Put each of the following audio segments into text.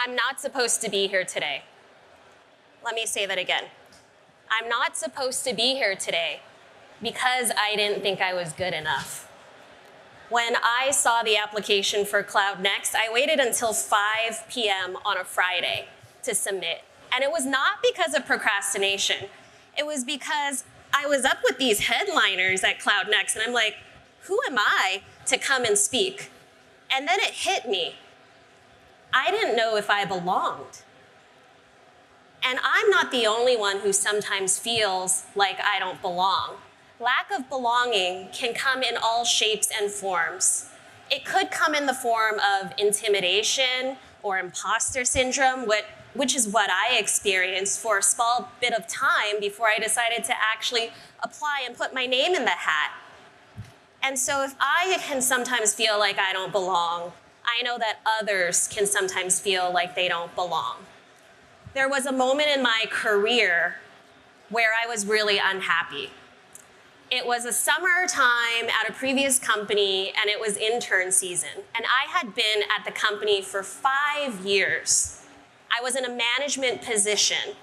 I'm not supposed to be here today. Let me say that again. I'm not supposed to be here today because I didn't think I was good enough. When I saw the application for Cloud Next, I waited until 5 p.m. on a Friday to submit. And it was not because of procrastination. It was because I was up with these headliners at Cloud Next, and I'm like, who am I to come and speak? And then it hit me. I didn't know if I belonged. And I'm not the only one who sometimes feels like I don't belong. Lack of belonging can come in all shapes and forms. It could come in the form of intimidation or imposter syndrome, which is what I experienced for a small bit of time before I decided to actually apply and put my name in the hat. And so if I can sometimes feel like I don't belong, I know that others can sometimes feel like they don't belong. There was a moment in my career where I was really unhappy. It was a summertime at a previous company, and it was intern season. And I had been at the company for 5 years. I was in a management position.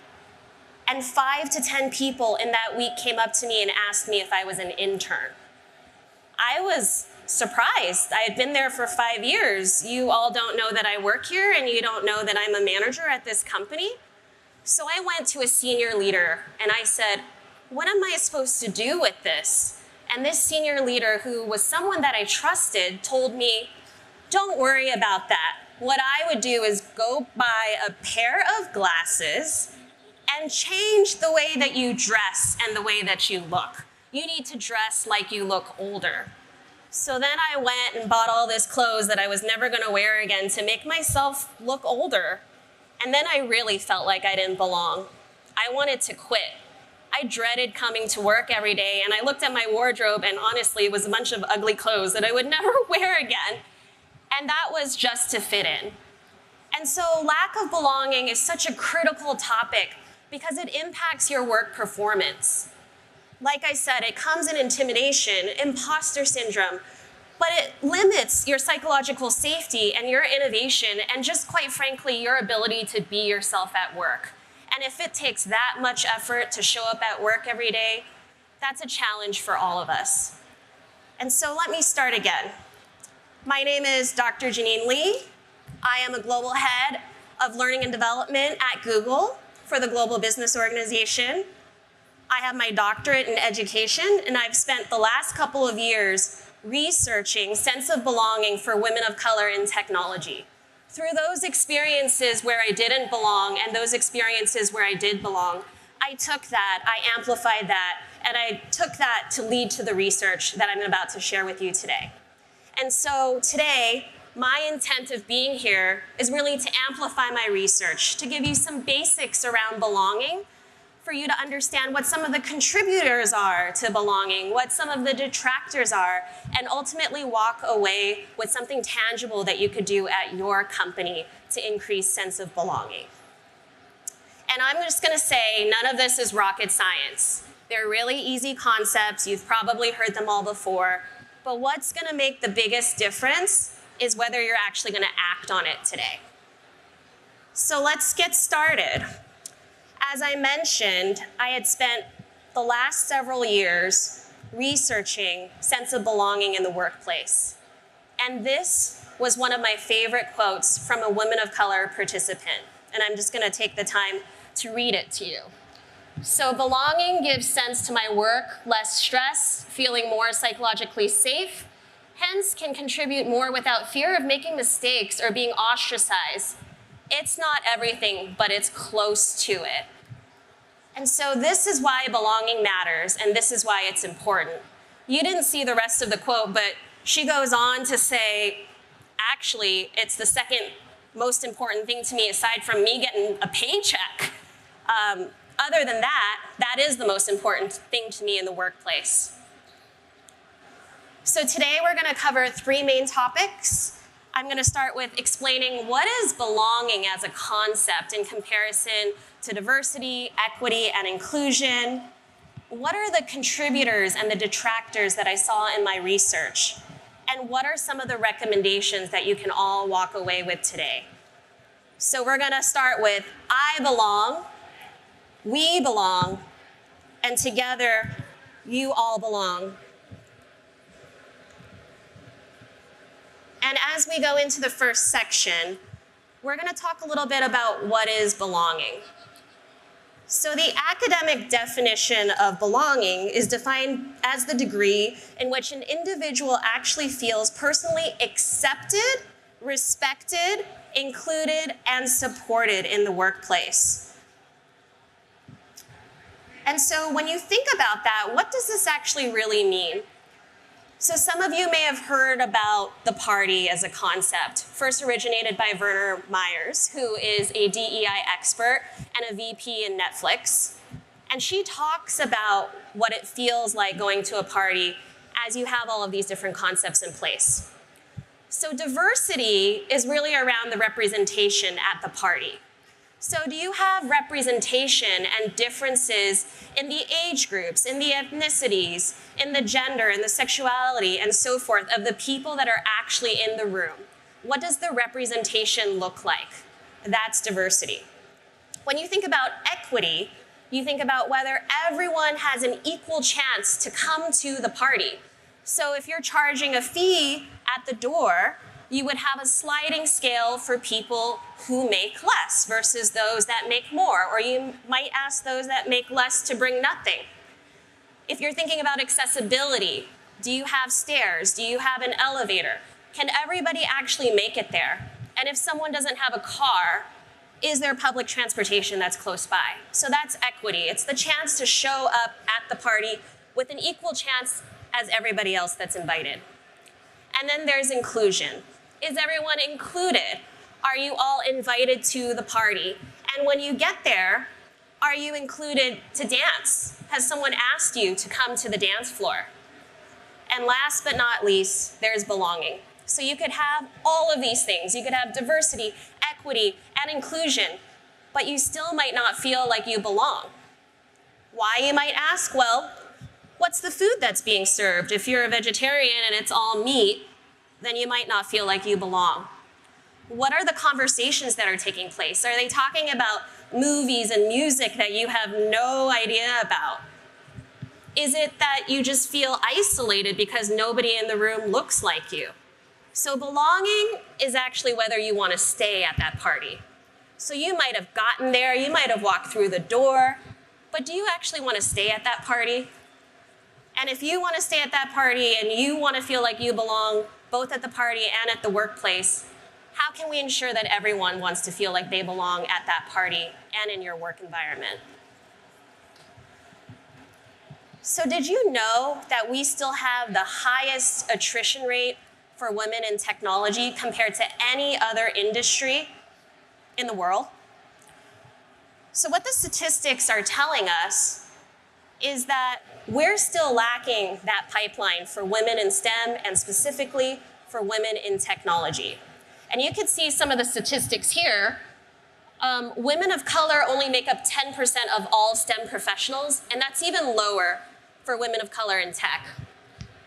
And 5 to 10 people in that week came up to me and asked me if I was an intern. I was surprised. I had been there for 5 years. You all don't know that I work here, and you don't know that I'm a manager at this company. So I went to a senior leader, and I said, what am I supposed to do with this? And this senior leader, who was someone that I trusted, told me, don't worry about that. What I would do is go buy a pair of glasses and change the way that you dress and the way that you look. You need to dress like you look older. So then I went and bought all this clothes that I was never gonna wear again to make myself look older. And then I really felt like I didn't belong. I wanted to quit. I dreaded coming to work every day, and I looked at my wardrobe, and honestly, it was a bunch of ugly clothes that I would never wear again. And that was just to fit in. And so lack of belonging is such a critical topic because it impacts your work performance. Like I said, it comes in intimidation, imposter syndrome, but it limits your psychological safety and your innovation and just quite frankly, your ability to be yourself at work. And if it takes that much effort to show up at work every day, that's a challenge for all of us. And so let me start again. My name is Dr. Janine Lee. I am a global head of learning and development at Google for the Global Business Organization. I have my doctorate in education, and I've spent the last couple of years researching sense of belonging for women of color in technology. Through those experiences where I didn't belong and those experiences where I did belong, I took that, I amplified that, and I took that to lead to the research that I'm about to share with you today. And so today, my intent of being here is really to amplify my research, to give you some basics around belonging, for you to understand what some of the contributors are to belonging, what some of the detractors are, and ultimately walk away with something tangible that you could do at your company to increase sense of belonging. And I'm just gonna say, none of this is rocket science. They're really easy concepts, you've probably heard them all before, but what's gonna make the biggest difference is whether you're actually gonna act on it today. So let's get started. As I mentioned, I had spent the last several years researching sense of belonging in the workplace. And this was one of my favorite quotes from a woman of color participant. And I'm just gonna take the time to read it to you. So belonging gives sense to my work, less stress, feeling more psychologically safe, hence can contribute more without fear of making mistakes or being ostracized. It's not everything, but it's close to it. And so this is why belonging matters, and this is why it's important. You didn't see the rest of the quote, but she goes on to say, actually, it's the second most important thing to me aside from me getting a paycheck. Other than that, that is the most important thing to me in the workplace. So today we're gonna cover 3 main topics. I'm gonna start with explaining what is belonging as a concept in comparison to diversity, equity, and inclusion. What are the contributors and the detractors that I saw in my research? And what are some of the recommendations that you can all walk away with today? So we're gonna start with I belong, we belong, and together you all belong. And as we go into the first section, we're gonna talk a little bit about what is belonging. So the academic definition of belonging is defined as the degree in which an individual actually feels personally accepted, respected, included, and supported in the workplace. And so when you think about that, what does this actually really mean? So some of you may have heard about the party as a concept, first originated by Werner Myers, who is a DEI expert and a VP in Netflix. And she talks about what it feels like going to a party as you have all of these different concepts in place. So diversity is really around the representation at the party. So do you have representation and differences in the age groups, in the ethnicities, in the gender, in the sexuality, and so forth of the people that are actually in the room? What does the representation look like? That's diversity. When you think about equity, you think about whether everyone has an equal chance to come to the party. So if you're charging a fee at the door, you would have a sliding scale for people who make less versus those that make more, or you might ask those that make less to bring nothing. If you're thinking about accessibility, do you have stairs? Do you have an elevator? Can everybody actually make it there? And if someone doesn't have a car, is there public transportation that's close by? So that's equity. It's the chance to show up at the party with an equal chance as everybody else that's invited. And then there's inclusion. Is everyone included? Are you all invited to the party? And when you get there, are you included to dance? Has someone asked you to come to the dance floor? And last but not least, there's belonging. So you could have all of these things. You could have diversity, equity, and inclusion, but you still might not feel like you belong. Why, you might ask? Well, what's the food that's being served? If you're a vegetarian and it's all meat, then you might not feel like you belong. What are the conversations that are taking place? Are they talking about movies and music that you have no idea about? Is it that you just feel isolated because nobody in the room looks like you? So belonging is actually whether you want to stay at that party. So you might have gotten there, you might have walked through the door, but do you actually want to stay at that party? And if you want to stay at that party and you want to feel like you belong both at the party and at the workplace, how can we ensure that everyone wants to feel like they belong at that party and in your work environment? So did you know that we still have the highest attrition rate for women in technology compared to any other industry in the world? So what the statistics are telling us is that we're still lacking that pipeline for women in STEM and specifically for women in technology. And you can see some of the statistics here. Women of color only make up 10% of all STEM professionals, and that's even lower for women of color in tech.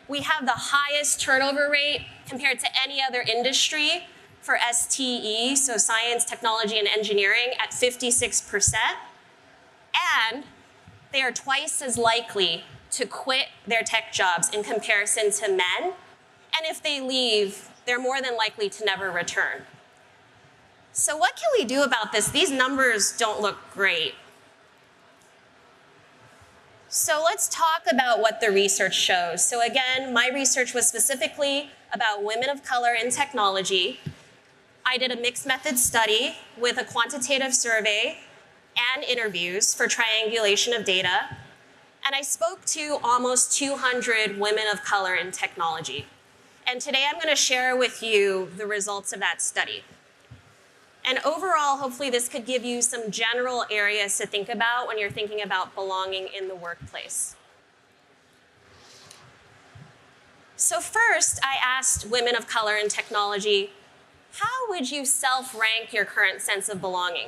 We have the highest turnover rate compared to any other industry for STE, so science, technology, and engineering, at 56%. And they are twice as likely to quit their tech jobs in comparison to men. And if they leave, they're more than likely to never return. So what can we do about this? These numbers don't look great. So let's talk about what the research shows. So again, my research was specifically about women of color in technology. I did a mixed method study with a quantitative survey and interviews for triangulation of data. And I spoke to almost 200 women of color in technology. And today I'm going to share with you the results of that study. And overall, hopefully this could give you some general areas to think about when you're thinking about belonging in the workplace. So first, I asked women of color in technology, how would you self-rank your current sense of belonging?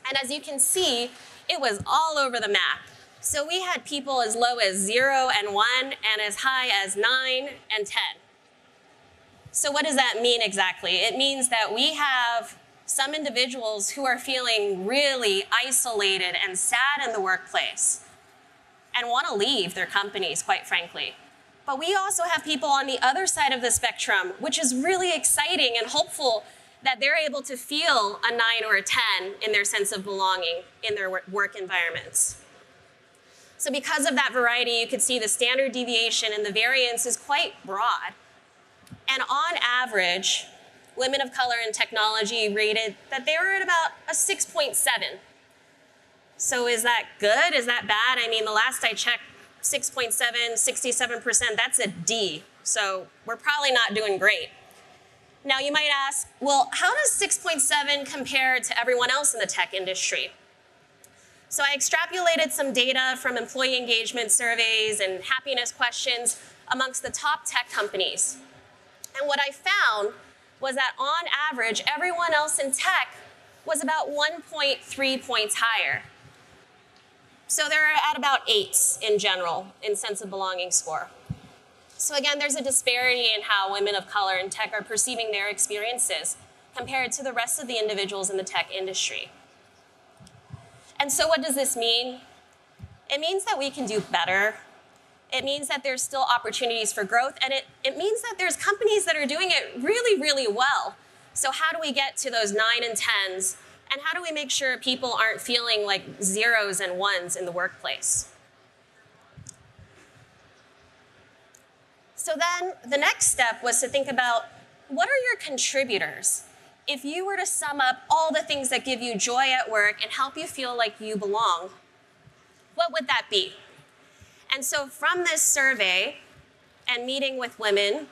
And as you can see, it was all over the map. So we had people as low as 0 and 1 and as high as 9 and 10. So what does that mean exactly? It means that we have some individuals who are feeling really isolated and sad in the workplace and want to leave their companies, quite frankly. But we also have people on the other side of the spectrum, which is really exciting and hopeful that they're able to feel a 9 or a 10 in their sense of belonging in their work environments. So because of that variety, you could see the standard deviation and the variance is quite broad. And on average, women of color in technology rated that they were at about a 6.7. So is that good? Is that bad? I mean, the last I checked, 6.7, 67%, that's a D. So we're probably not doing great. Now you might ask, well, how does 6.7 compare to everyone else in the tech industry? So I extrapolated some data from employee engagement surveys and happiness questions amongst the top tech companies. And what I found was that on average, everyone else in tech was about 1.3 points higher. So they're at about 8 in general in sense of belonging score. So again, there's a disparity in how women of color in tech are perceiving their experiences compared to the rest of the individuals in the tech industry. And so what does this mean? It means that we can do better. It means that there's still opportunities for growth, and it means that there's companies that are doing it really, really well. So how do we get to those 9 and 10s, and how do we make sure people aren't feeling like 0s and 1s in the workplace? So then the next step was to think about, what are your contributors? If you were to sum up all the things that give you joy at work and help you feel like you belong, what would that be? And so from this survey and meeting with women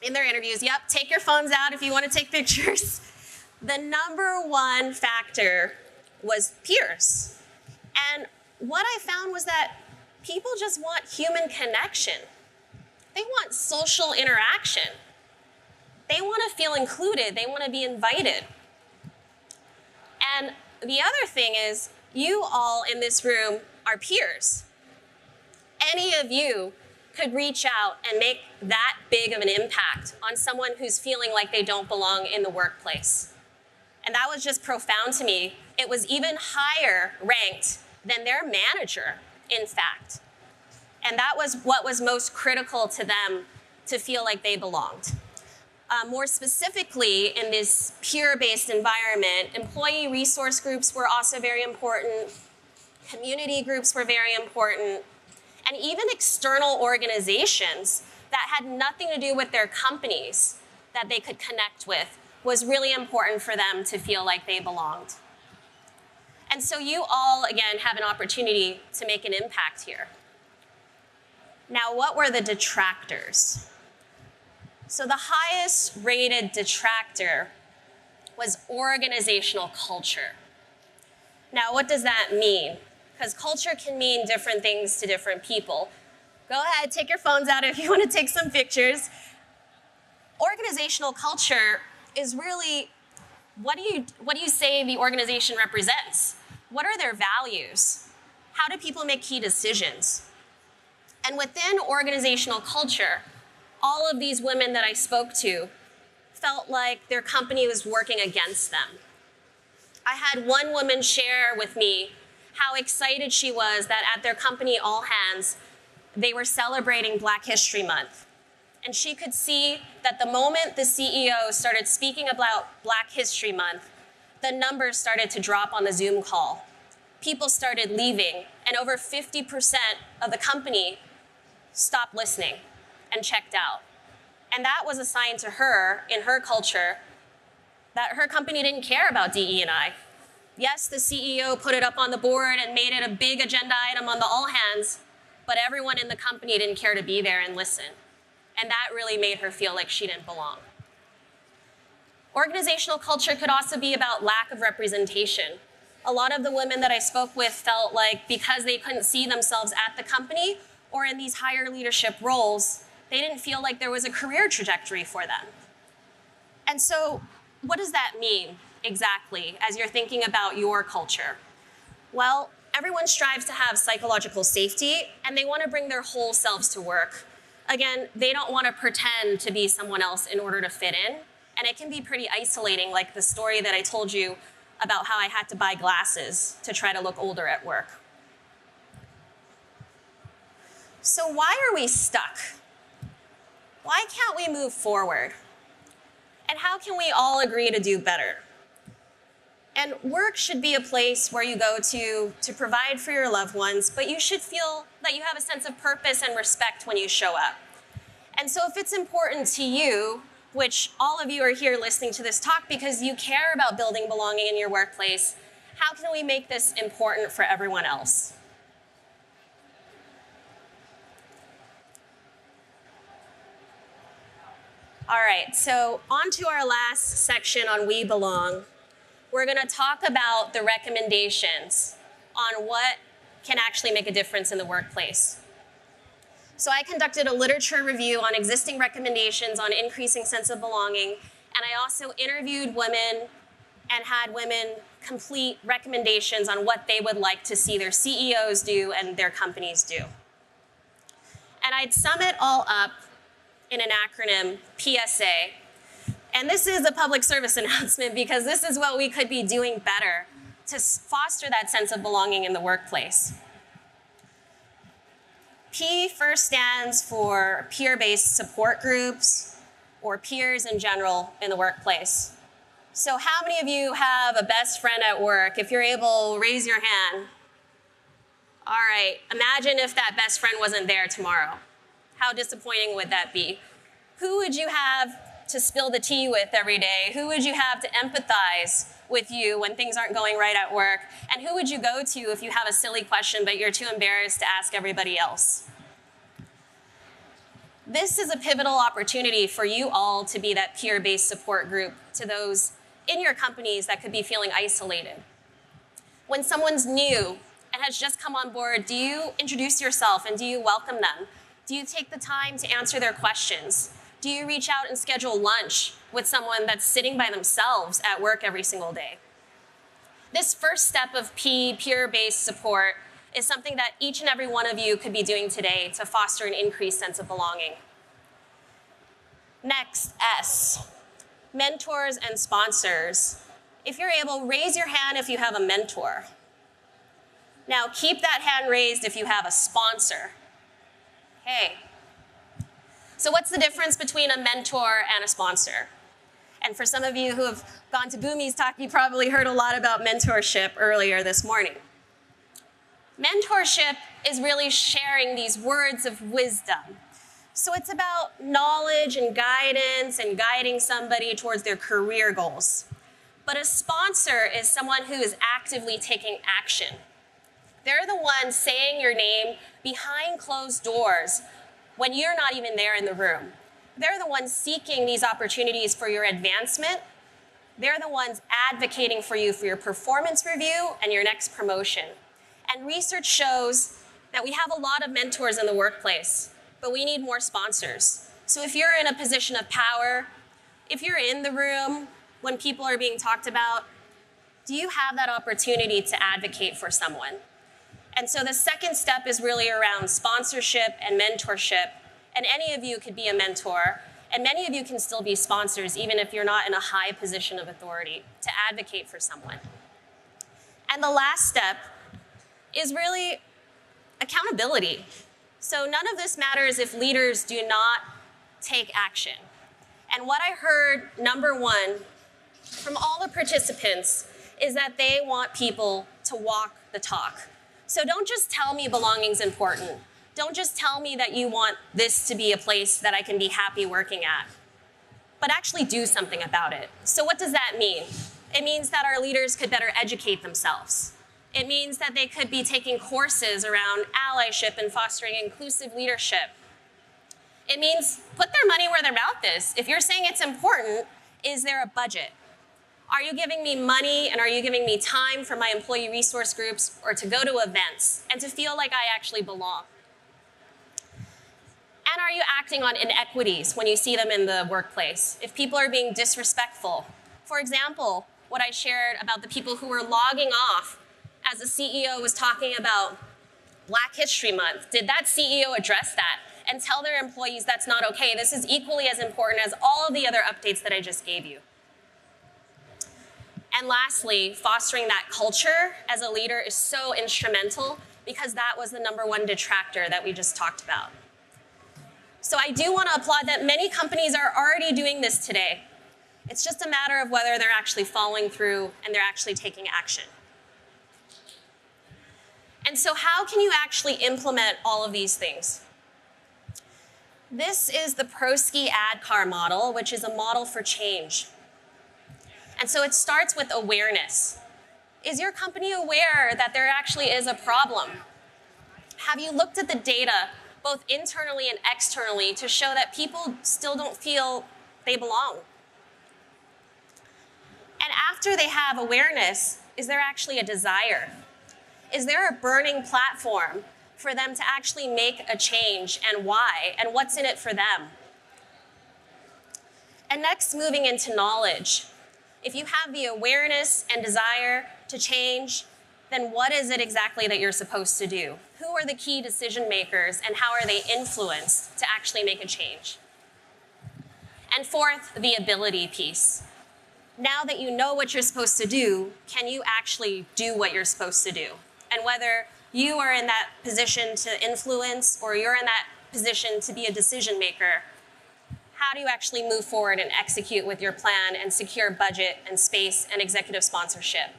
in their interviews, yep, take your phones out if you want to take pictures, the #1 factor was peers. And what I found was that people just want human connection. They want social interaction. They want to feel included. They want to be invited. And the other thing is, you all in this room are peers. Any of you could reach out and make that big of an impact on someone who's feeling like they don't belong in the workplace. And that was just profound to me. It was even higher ranked than their manager, in fact. And that was what was most critical to them to feel like they belonged. More specifically, in this peer-based environment, employee resource groups were also very important. Community groups were very important. And even external organizations that had nothing to do with their companies that they could connect with was really important for them to feel like they belonged. And so you all, again, have an opportunity to make an impact here. Now, what were the detractors? So the highest rated detractor was organizational culture. Now, what does that mean? Because culture can mean different things to different people. Go ahead, take your phones out if you want to take some pictures. Organizational culture is really, what do you say the organization represents? What are their values? How do people make key decisions? And within organizational culture, all of these women that I spoke to felt like their company was working against them. I had one woman share with me how excited she was that at their company All Hands, they were celebrating Black History Month. And she could see that the moment the CEO started speaking about Black History Month, the numbers started to drop on the Zoom call. People started leaving, and over 50% of the company stopped listening and checked out. And that was a sign to her, in her culture, that her company didn't care about DE&I. Yes, the CEO put it up on the board and made it a big agenda item on the All Hands, but everyone in the company didn't care to be there and listen. And that really made her feel like she didn't belong. Organizational culture could also be about lack of representation. A lot of the women that I spoke with felt like because they couldn't see themselves at the company or in these higher leadership roles, they didn't feel like there was a career trajectory for them. And so what does that mean exactly as you're thinking about your culture? Well, everyone strives to have psychological safety, and they want to bring their whole selves to work. Again, they don't want to pretend to be someone else in order to fit in, And it can be pretty isolating, like the story that I told you about how I had to buy glasses to try to look older at work. So why are we stuck? Why can't we move forward? And how can we all agree to do better? And work should be a place where you go to provide for your loved ones, but you should feel that you have a sense of purpose and respect when you show up. And so if it's important to you, which all of you are here listening to this talk because you care about building belonging in your workplace, how can we make this important for everyone else? All right, so on to our last section on We Belong. We're going to talk about the recommendations on what can actually make a difference in the workplace. So I conducted a literature review on existing recommendations on increasing sense of belonging, and I also interviewed women and had women complete recommendations on what they would like to see their CEOs do and their companies do. And I'd sum it all up in an acronym, PSA. And this is a public service announcement because this is what we could be doing better to foster that sense of belonging in the workplace. P first stands for peer-based support groups or peers in general in the workplace. So how many of you have a best friend at work? If you're able, raise your hand. All right, imagine if that best friend wasn't there tomorrow. How disappointing would that be? Who would you have to spill the tea with every day? Who would you have to empathize with you when things aren't going right at work? And who would you go to if you have a silly question but you're too embarrassed to ask everybody else? This is a pivotal opportunity for you all to be that peer-based support group to those in your companies that could be feeling isolated. When someone's new and has just come on board, do you introduce yourself and do you welcome them? Do you take the time to answer their questions? Do you reach out and schedule lunch with someone that's sitting by themselves at work every single day? This first step of peer-based support is something that each and every one of you could be doing today to foster an increased sense of belonging. Next, S, mentors and sponsors. If you're able, raise your hand if you have a mentor. Now, keep that hand raised if you have a sponsor. Hey. So what's the difference between a mentor and a sponsor? And for some of you who have gone to Boomy's talk, you probably heard a lot about mentorship earlier this morning. Mentorship is really sharing these words of wisdom. So it's about knowledge and guidance and guiding somebody towards their career goals. But a sponsor is someone who is actively taking action. They're the ones saying your name behind closed doors when you're not even there in the room. They're the ones seeking these opportunities for your advancement. They're the ones advocating for you for your performance review and your next promotion. And research shows that we have a lot of mentors in the workplace, but we need more sponsors. So if you're in a position of power, if you're in the room when people are being talked about, do you have that opportunity to advocate for someone? And so the second step is really around sponsorship and mentorship. And any of you could be a mentor, and many of you can still be sponsors, even if you're not in a high position of authority, to advocate for someone. And the last step is really accountability. So none of this matters if leaders do not take action. And what I heard, number one, from all the participants is that they want people to walk the talk. So don't just tell me belonging's important. Don't just tell me that you want this to be a place that I can be happy working at, but actually do something about it. So what does that mean? It means that our leaders could better educate themselves. It means that they could be taking courses around allyship and fostering inclusive leadership. It means put their money where their mouth is. If you're saying it's important, is there a budget? Are you giving me money and are you giving me time for my employee resource groups or to go to events and to feel like I actually belong? And are you acting on inequities when you see them in the workplace? If people are being disrespectful. For example, what I shared about the people who were logging off as the CEO was talking about Black History Month. Did that CEO address that? and tell their employees that's not okay. This is equally as important as all of the other updates that I just gave you. And lastly, fostering that culture as a leader is so instrumental because that was the #1 detractor that we just talked about. So I do want to applaud that many companies are already doing this today. It's just a matter of whether they're actually following through and they're actually taking action. And so how can you actually implement all of these things? This is the Prosky ADKAR model, which is a model for change. And so it starts with awareness. Is your company aware that there actually is a problem? Have you looked at the data, both internally and externally, to show that people still don't feel they belong? And after they have awareness, is there actually a desire? Is there a burning platform for them to actually make a change, and why, and what's in it for them? And next, moving into knowledge. If you have the awareness and desire to change, then what is it exactly that you're supposed to do? Who are the key decision makers, and how are they influenced to actually make a change? And fourth, the ability piece. Now that you know what you're supposed to do, can you actually do what you're supposed to do? And whether you are in that position to influence or you're in that position to be a decision maker, how do you actually move forward and execute with your plan and secure budget and space and executive sponsorship?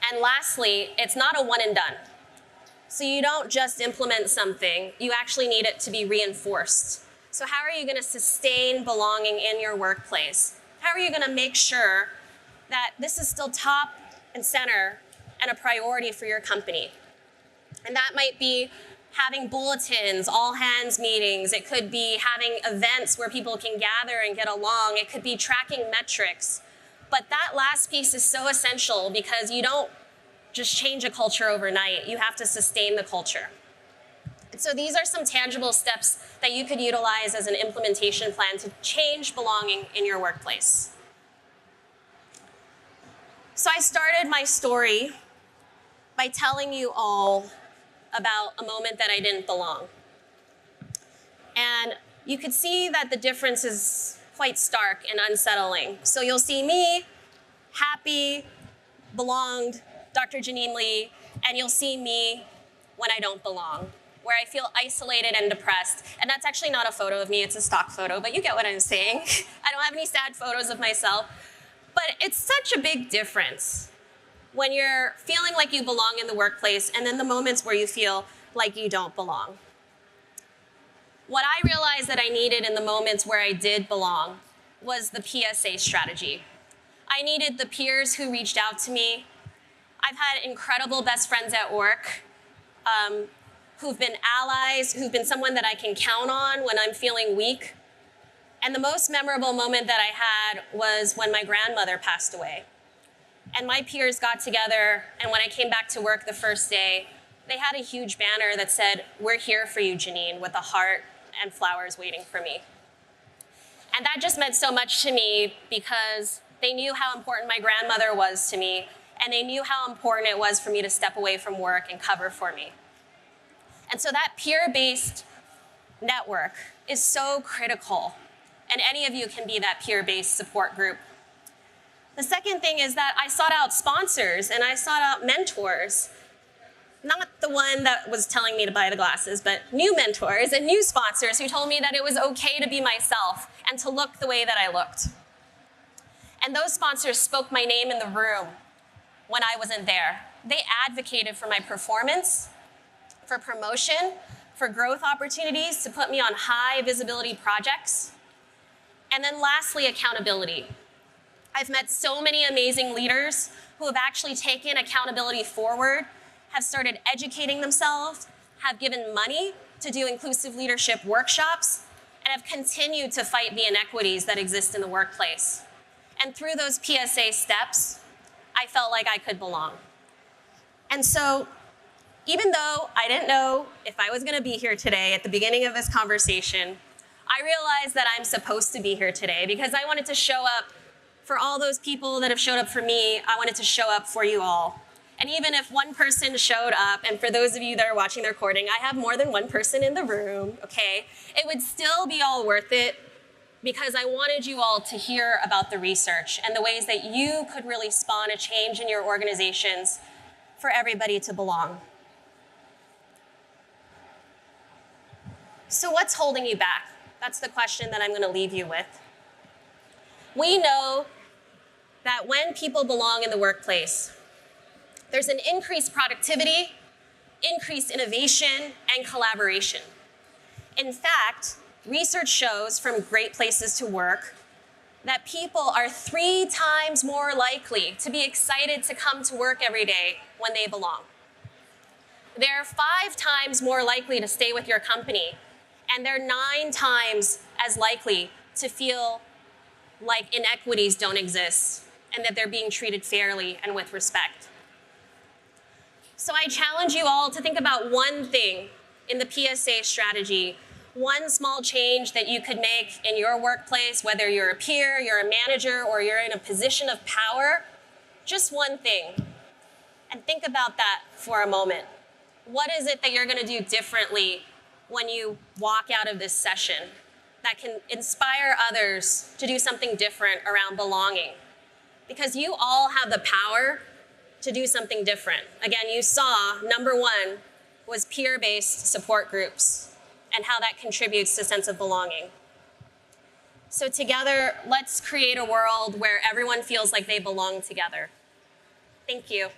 And lastly, it's not a one and done. So you don't just implement something, you actually need it to be reinforced. So how are you going to sustain belonging in your workplace? How are you going to make sure that this is still top and center and a priority for your company? And that might be having bulletins, all hands meetings. It could be having events where people can gather and get along. It could be tracking metrics. But that last piece is so essential because you don't just change a culture overnight. You have to sustain the culture. And so these are some tangible steps that you could utilize as an implementation plan to change belonging in your workplace. So I started my story by telling you all about a moment that I didn't belong. And you could see that the difference is quite stark and unsettling. So you'll see me, happy, belonged, Dr. Janine Lee, and you'll see me when I don't belong, where I feel isolated and depressed. And that's actually not a photo of me, it's a stock photo, but you get what I'm saying. I don't have any sad photos of myself. But it's such a big difference when you're feeling like you belong in the workplace and then the moments where you feel like you don't belong. What I realized that I needed in the moments where I did belong was the PSA strategy. I needed the peers who reached out to me. I've had incredible best friends at work who've been allies, who've been someone that I can count on when I'm feeling weak. And the most memorable moment that I had was when my grandmother passed away. And my peers got together, and when I came back to work the first day, they had a huge banner that said, "We're here for you, Janine," with a heart and flowers waiting for me. And that just meant so much to me because they knew how important my grandmother was to me, and they knew how important it was for me to step away from work and cover for me. And so that peer-based network is so critical, and any of you can be that peer-based support group. The second thing is that I sought out sponsors and I sought out mentors. Not the one that was telling me to buy the glasses, but new mentors and new sponsors who told me that it was okay to be myself and to look the way that I looked. And those sponsors spoke my name in the room when I wasn't there. They advocated for my performance, for promotion, for growth opportunities to put me on high visibility projects. And then lastly, accountability. I've met so many amazing leaders who have actually taken accountability forward, have started educating themselves, have given money to do inclusive leadership workshops, and have continued to fight the inequities that exist in the workplace. And through those PSA steps, I felt like I could belong. And so, even though I didn't know if I was going to be here today at the beginning of this conversation, I realized that I'm supposed to be here today because I wanted to show up for all those people that have showed up for me. I wanted to show up for you all. And even if one person showed up, and for those of you that are watching the recording, I have more than one person in the room, okay? It would still be all worth it because I wanted you all to hear about the research and the ways that you could really spawn a change in your organizations for everybody to belong. So what's holding you back? That's the question that I'm going to leave you with. We know that when people belong in the workplace, there's an increased productivity, increased innovation, and collaboration. In fact, research shows from Great Places to Work that people are 3 times more likely to be excited to come to work every day when they belong. They're 5 times more likely to stay with your company, and they're 9 times as likely to feel like inequities don't exist and that they're being treated fairly and with respect. So I challenge you all to think about one thing in the PSA strategy, one small change that you could make in your workplace, whether you're a peer, you're a manager, or you're in a position of power, just one thing. And think about that for a moment. What is it that you're going to do differently when you walk out of this session that can inspire others to do something different around belonging? Because you all have the power to do something different. Again, you saw number 1 was peer-based support groups and how that contributes to a sense of belonging. So together, let's create a world where everyone feels like they belong together. Thank you.